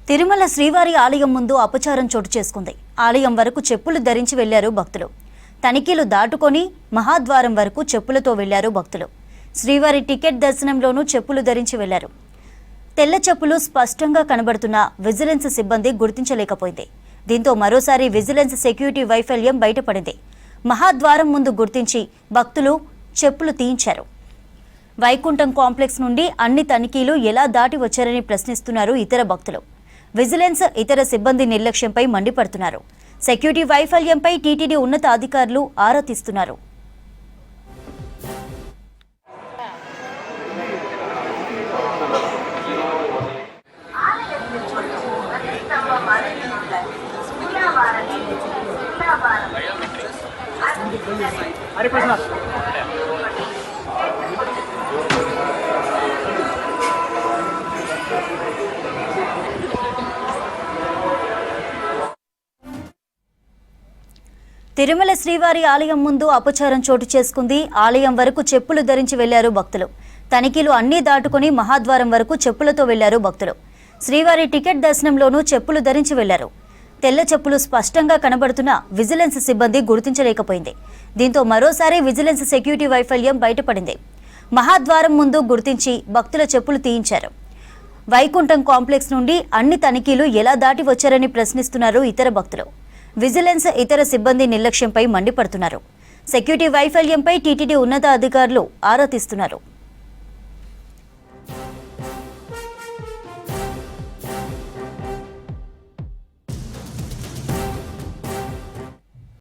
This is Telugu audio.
తిరుమల శ్రీవారి ఆలయం ముందు అపచారం చోటు చేసుకుంది. ఆలయం వరకు చెప్పులు ధరించి వెళ్లారు భక్తులు. తనిఖీలు దాటుకొని మహాద్వారం వరకు చెప్పులతో వెళ్లారు భక్తులు. శ్రీవారి టికెట్ దర్శనంలోనూ చెప్పులు ధరించి వెళ్లారు. తెల్ల చెప్పులు స్పష్టంగా కనబడుతున్న విజిలెన్స్ సిబ్బంది గుర్తించలేకపోయింది. దీంతో మరోసారి విజిలెన్స్ సెక్యూరిటీ వైఫల్యం బయటపడింది. మహాద్వారం ముందు గుర్తించి భక్తులు చెప్పులు తీయించారు. వైకుంఠం కాంప్లెక్స్ నుండి అన్ని తనిఖీలు ఎలా దాటి వచ్చారని ప్రశ్నిస్తున్నారు ఇతర భక్తులు. విజిలెన్స్ ఇతర సిబ్బంది నిర్లక్ష్యంపై మండిపడుతున్నారు. సెక్యూరిటీ వైఫల్యంపై టీటీడీ ఉన్నత అధికారులు ఆరా తీస్తున్నారు. తిరుమల శ్రీవారి ఆలయం ముందు అపచారం చోటు చేసుకుంది. ఆలయం వరకు చెప్పులు ధరించి వెళ్లారు భక్తులు. తనిఖీలు అన్నీ దాటుకుని మహాద్వారం వరకు చెప్పులతో వెళ్లారు భక్తులు. శ్రీవారి టికెట్ దర్శనంలోనూ చెప్పులు ధరించి వెళ్లారు. తెల్ల చెప్పులు స్పష్టంగా కనబడుతున్న విజిలెన్స్ సిబ్బంది గుర్తించలేకపోయింది. దీంతో మరోసారి విజిలెన్స్ సెక్యూరిటీ వైఫల్యం బయటపడింది. మహాద్వారం ముందు గుర్తించి భక్తుల చెప్పులు తీయించారు. వైకుంఠం కాంప్లెక్స్ నుండి అన్ని తనిఖీలు ఎలా దాటి వచ్చారని ప్రశ్నిస్తున్నారు ఇతర భక్తులు. విజిలెన్స్ ఇతర సిబ్బంది నిర్లక్ష్యంపై మండిపడుతున్నారు. సెక్యూరిటీ వైఫల్యంపై టీటీడీ ఉన్నత అధికారులు ఆరా తీస్తున్నారు.